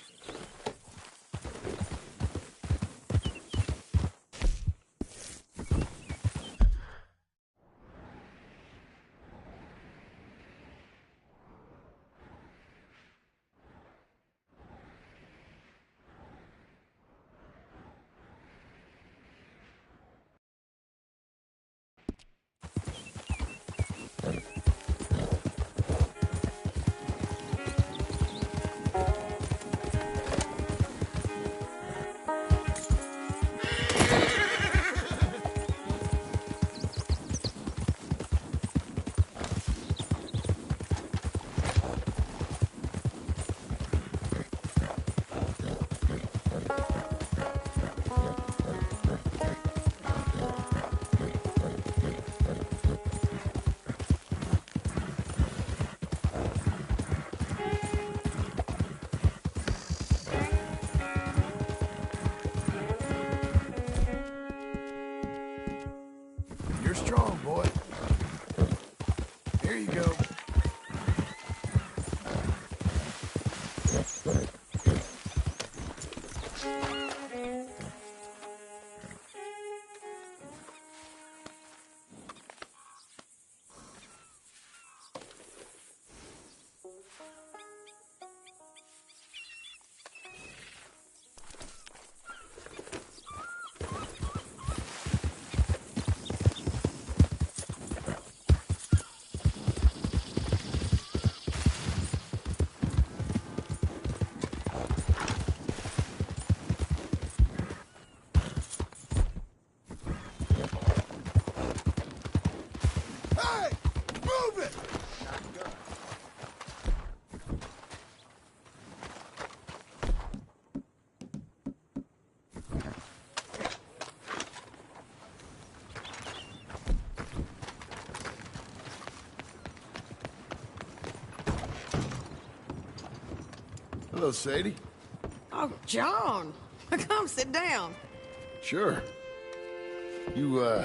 [SPEAKER 2] Here you go. Hello, Sadie.
[SPEAKER 1] Oh, John. Come sit down.
[SPEAKER 2] Sure. You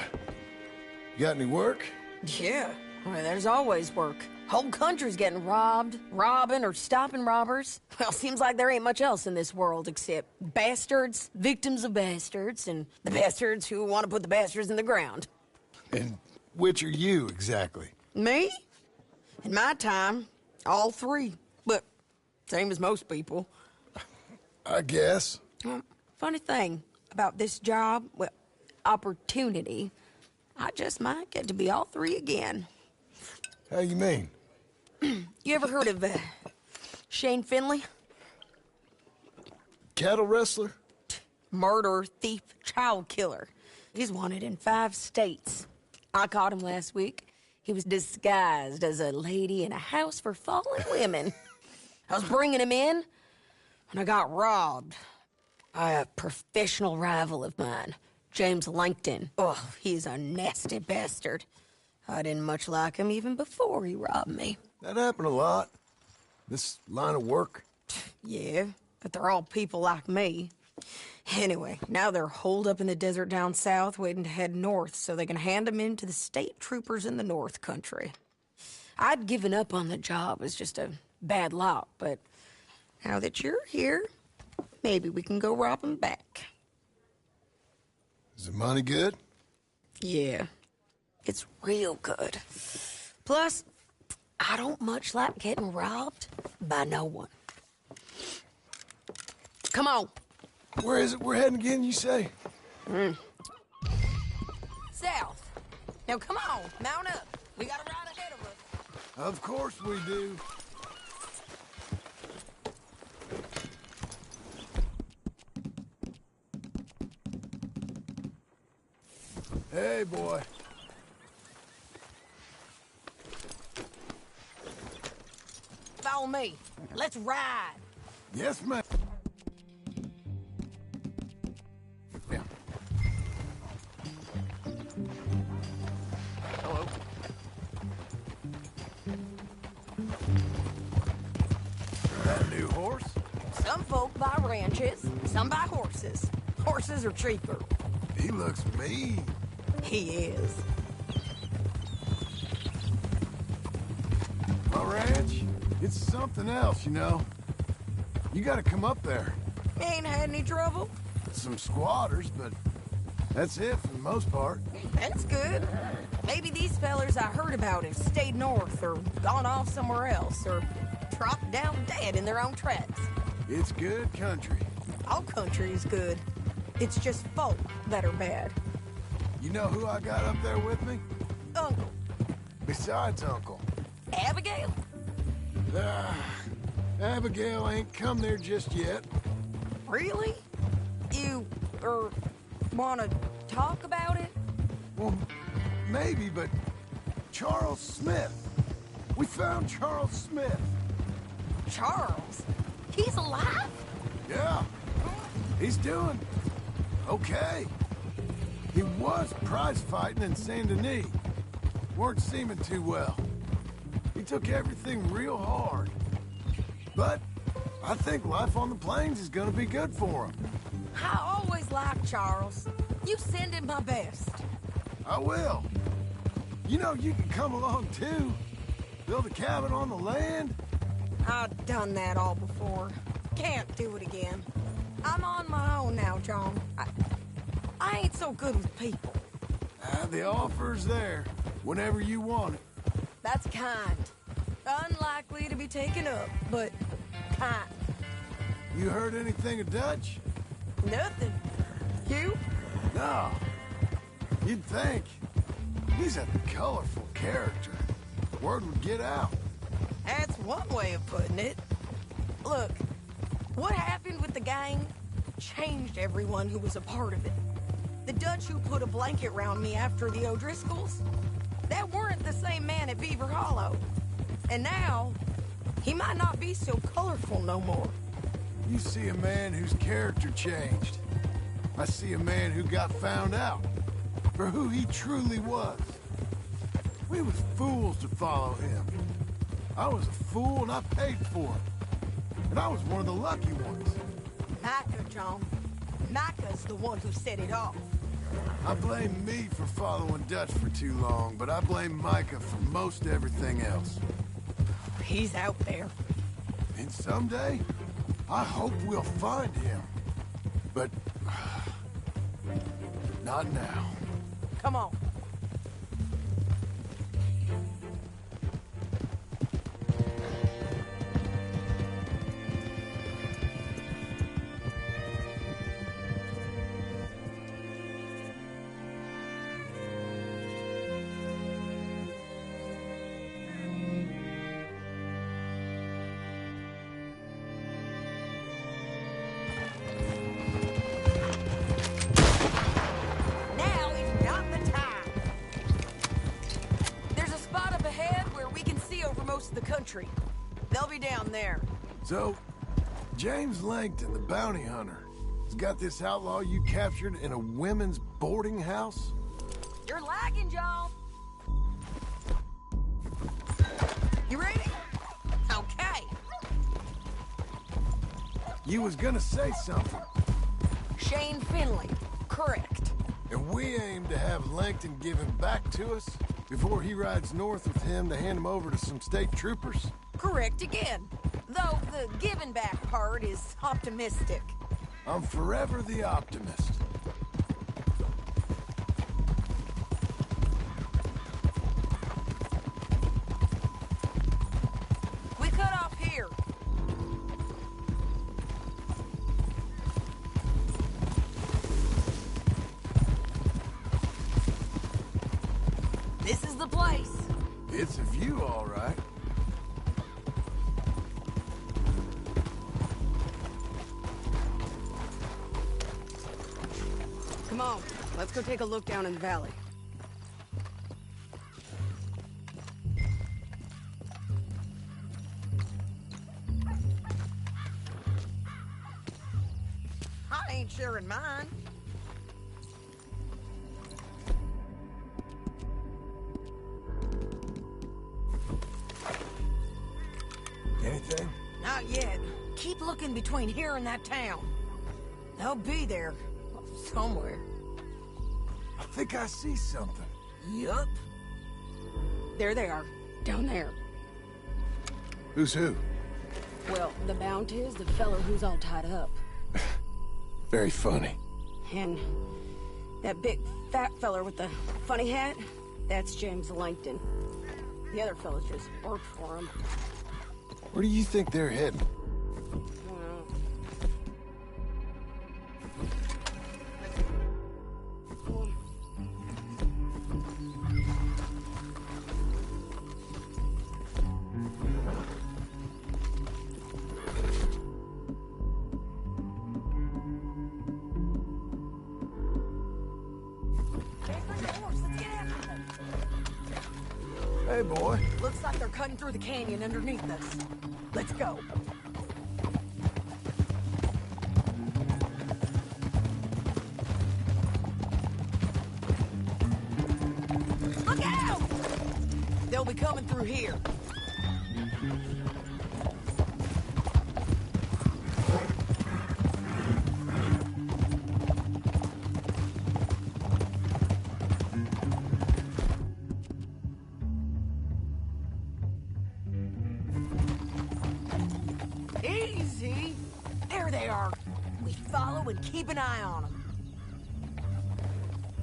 [SPEAKER 2] got any work?
[SPEAKER 1] Yeah. Well, there's always work. Whole country's getting robbed, robbing, or stopping robbers. Well, seems like there ain't much else in this world except bastards, victims of bastards, and the bastards who want to put the bastards in the ground.
[SPEAKER 2] And which are you, exactly?
[SPEAKER 1] Me? In my time, all three. But same as most people.
[SPEAKER 2] I guess.
[SPEAKER 1] Funny thing about this job, well, opportunity, I just might get to be all three again.
[SPEAKER 2] How you mean?
[SPEAKER 1] You ever heard of Shane Finley?
[SPEAKER 2] Cattle wrestler?
[SPEAKER 1] Murderer, thief, child killer. He's wanted in 5 states. I caught him last week. He was disguised as a lady in a house for fallen women. I was bringing him in, and I got robbed by a professional rival of mine, James Langton. Oh, he's a nasty bastard. I didn't much like him even before he robbed me.
[SPEAKER 2] That happened a lot. This line of work.
[SPEAKER 1] Yeah, but they're all people like me. Anyway, now they're holed up in the desert down south, waiting to head north so they can hand them in to the state troopers in the north country. I'd given up on the job as just a bad lot, but now that you're here, maybe we can go rob them back.
[SPEAKER 2] Is the money good?
[SPEAKER 1] Yeah, it's real good. Plus, I don't much like getting robbed by no one. Come on.
[SPEAKER 2] Where is it we're heading again, you say?
[SPEAKER 1] South. Now come on, mount up. We got a ride ahead of us.
[SPEAKER 2] Of course we do. Hey, boy.
[SPEAKER 1] Follow me. Let's ride.
[SPEAKER 2] Yes, ma'am. Yeah.
[SPEAKER 10] Hello.
[SPEAKER 2] That a new horse?
[SPEAKER 1] Some folk buy ranches, some buy horses. Horses are cheaper.
[SPEAKER 2] He looks mean.
[SPEAKER 1] He is.
[SPEAKER 2] My ranch, it's something else, you know. You gotta come up there.
[SPEAKER 1] Ain't had any trouble?
[SPEAKER 2] Some squatters, but that's it for the most part.
[SPEAKER 1] That's good. Maybe these fellers I heard about have stayed north or gone off somewhere else or dropped down dead in their own tracks.
[SPEAKER 2] It's good country.
[SPEAKER 1] All country is good. It's just folk that are bad.
[SPEAKER 2] You know who I got up there with me?
[SPEAKER 1] Uncle.
[SPEAKER 2] Besides Uncle.
[SPEAKER 1] Abigail?
[SPEAKER 2] Abigail ain't come there just yet.
[SPEAKER 1] Really? You, wanna talk about it?
[SPEAKER 2] Well, maybe, but Charles Smith. We found Charles Smith.
[SPEAKER 1] Charles? He's alive?
[SPEAKER 2] Yeah. He's doing okay. He was prize fighting in Saint Denis. Weren't seeming too well. He took everything real hard. But I think life on the plains is gonna be good for him.
[SPEAKER 1] I always liked Charles. You send him my best.
[SPEAKER 2] I will. You know, you can come along too. Build a cabin on the land?
[SPEAKER 1] I've done that all before. Can't do it again. I'm on my own now, John. I ain't so good with people.
[SPEAKER 2] The offer's there, whenever you want it.
[SPEAKER 1] That's kind. Unlikely to be taken up, but kind.
[SPEAKER 2] You heard anything of Dutch?
[SPEAKER 1] Nothing. You?
[SPEAKER 2] No. You'd think. He's a colorful character. Word would get out.
[SPEAKER 1] That's one way of putting it. Look, what happened with the gang changed everyone who was a part of it. The Dutch who put a blanket around me after the O'Driscolls, that weren't the same man at Beaver Hollow. And now, he might not be so colorful no more.
[SPEAKER 2] You see a man whose character changed. I see a man who got found out for who he truly was. We was fools to follow him. I was a fool and I paid for it. And I was one of the lucky ones.
[SPEAKER 1] Micah, John. Micah's the one who set it off.
[SPEAKER 2] I blame me for following Dutch for too long, but I blame Micah for most everything else.
[SPEAKER 1] He's out there.
[SPEAKER 2] And someday, I hope we'll find him. But... not now.
[SPEAKER 1] Come on. The country. They'll be down there.
[SPEAKER 2] So, James Langton, the bounty hunter, has got this outlaw you captured in a women's boarding house?
[SPEAKER 1] You're lagging, John. You ready? Okay.
[SPEAKER 2] You was gonna say something.
[SPEAKER 1] Shane Finley. Correct.
[SPEAKER 2] And we aim to have Langton give him back to us before he rides north with him to hand him over to some state troopers?
[SPEAKER 1] Correct again. Though the giving back part is optimistic.
[SPEAKER 2] I'm forever the optimist.
[SPEAKER 1] We cut off here. This is the place.
[SPEAKER 2] It's a view, all right.
[SPEAKER 1] Come on, let's go take a look down in the valley. I ain't sharing mine.
[SPEAKER 2] Anything?
[SPEAKER 1] Not yet. Keep looking between here and that town. They'll be there. Somewhere.
[SPEAKER 2] I think I see something.
[SPEAKER 1] Yup. There they are. Down there.
[SPEAKER 2] Who's who?
[SPEAKER 1] Well, the bounty is the fellow who's all tied up.
[SPEAKER 2] Very funny.
[SPEAKER 1] And that big fat feller with the funny hat, that's James Langton. The other fellas just worked for him.
[SPEAKER 2] Where do you think they're heading? Hey, boy.
[SPEAKER 1] Looks like they're cutting through the canyon underneath us. Let's go. Look out! They'll be coming through here. and keep an eye on them.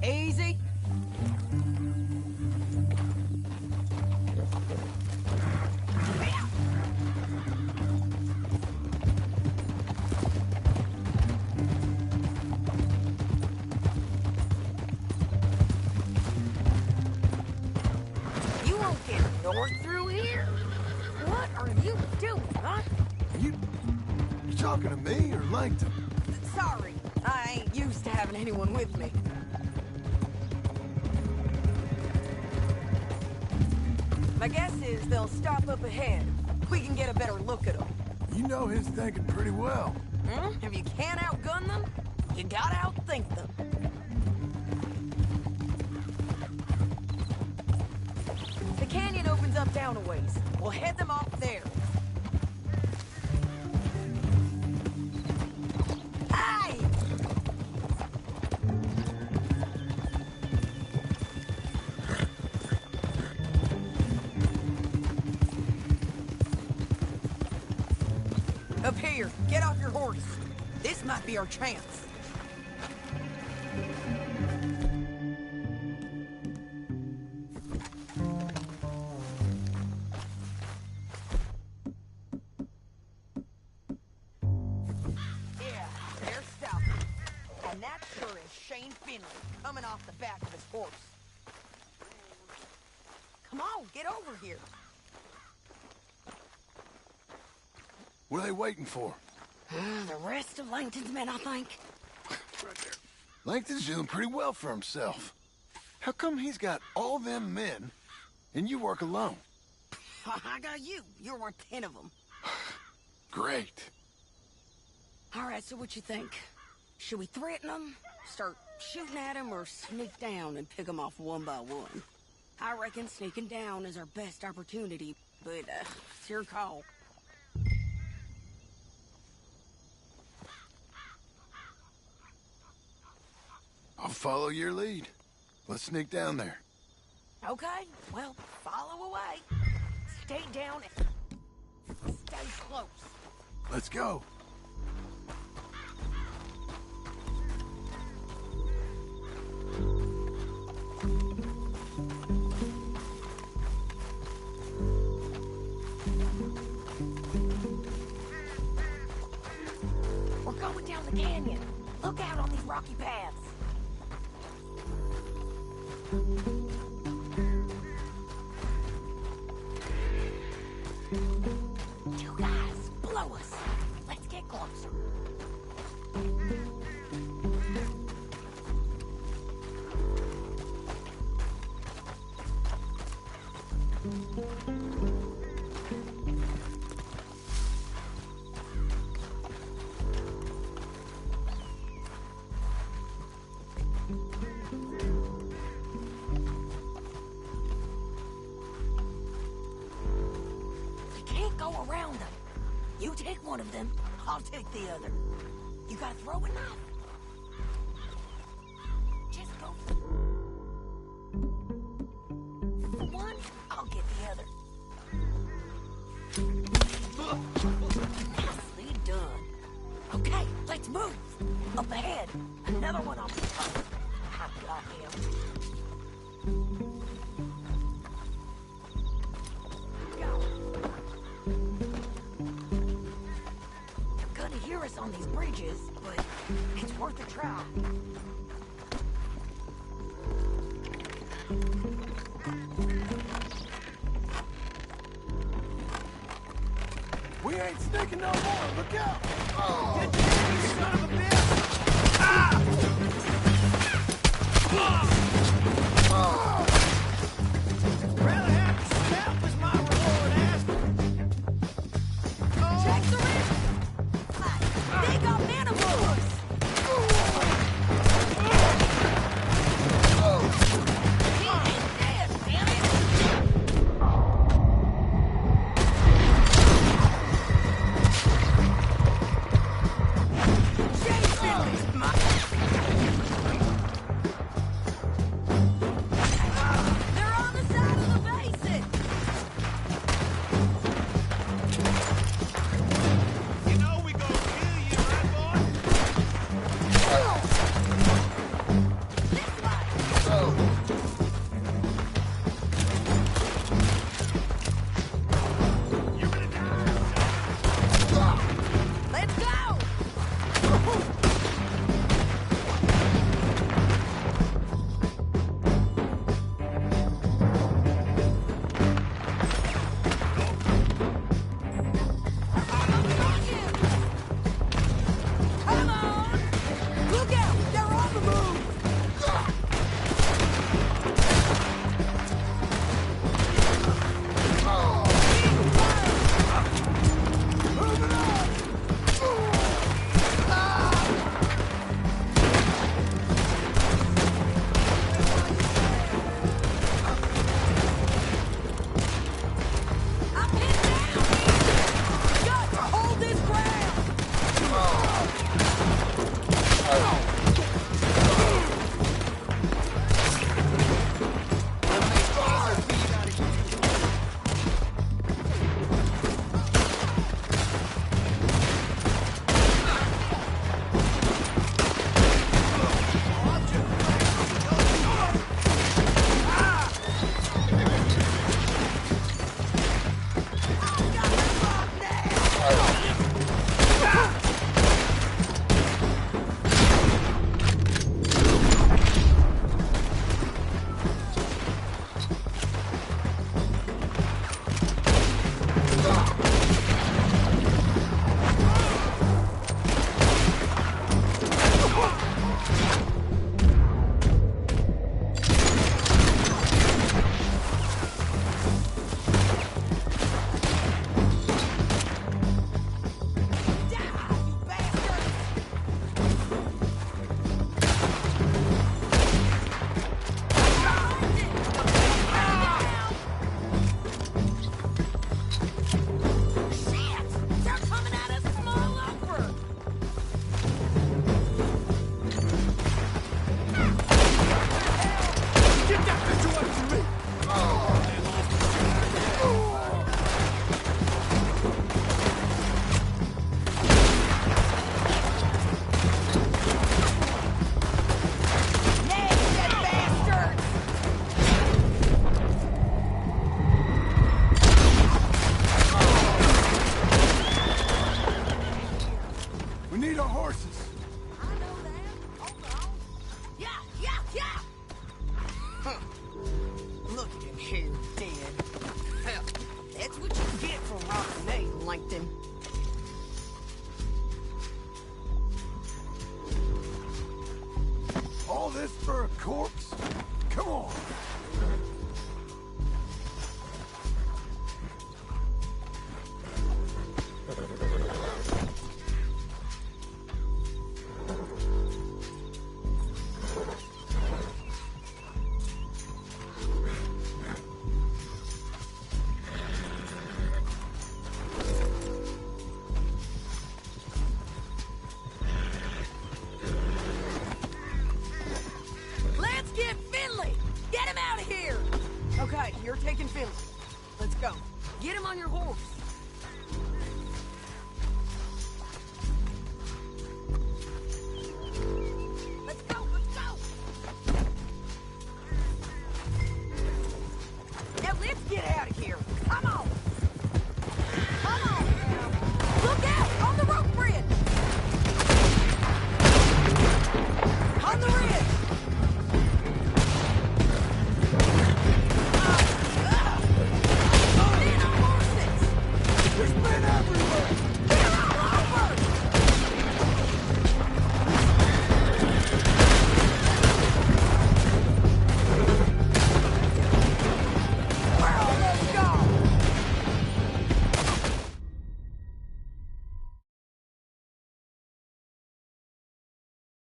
[SPEAKER 1] Easy. You won't get north through here. What are you doing, huh?
[SPEAKER 2] You talking to me or Langton?
[SPEAKER 1] Sorry, I ain't used to having anyone with me. My guess is they'll stop up ahead. We can get a better look at them.
[SPEAKER 2] You know his thinking pretty well.
[SPEAKER 1] If you can't outgun them, you gotta outthink them. The canyon opens up down a ways. We'll head them off there. Aye! Up here, get off your horse. This might be our chance. Yeah, they're stopping. And that sure is Shane Finley coming off the back of his horse. Come on, get over here.
[SPEAKER 2] What are they waiting for?
[SPEAKER 1] The rest of Langton's men, I think.
[SPEAKER 2] Right there. Langton's doing pretty well for himself. How come he's got all them men, and you work alone?
[SPEAKER 1] I got you. You're worth 10 of them.
[SPEAKER 2] Great.
[SPEAKER 1] All right, so what you think? Should we threaten them, start shooting at them, or sneak down and pick them off one by one? I reckon sneaking down is our best opportunity, but it's your call.
[SPEAKER 2] I'll follow your lead. Let's sneak down there.
[SPEAKER 1] Okay, well, follow away. Stay down and stay close.
[SPEAKER 2] Let's go.
[SPEAKER 1] We're going down the canyon. Look out on these rocky paths. You guys, blow us. Let's get closer. Go around them. You take one of them, I'll take the other. You gotta throw a knife. Just go for one, I'll get the other. Nicely done. Okay, let's move. Up ahead, another one on the top. I got him. Hear us on these bridges, but it's worth a try.
[SPEAKER 2] We ain't sneaking no more. Look out! Oh!
[SPEAKER 5] You son of a bitch! Ah! Rather have to scalp as my reward, Aspen.
[SPEAKER 1] Check the rim! They got manivores! He ain't dead, damn it! Jason is my... Here, dead. Well, that's what you get for robbing me, Langton.
[SPEAKER 2] All this for a corpse? Come on.
[SPEAKER 1] Let's get Finley! Get him out of here! Okay, you're taking Finley. Let's go. Get him on your horse. Let's go, let's go! Now let's get out of here. Come on! Come on now! Look out! On the rope bridge! On the ridge! Men on horses!
[SPEAKER 2] There's men everywhere!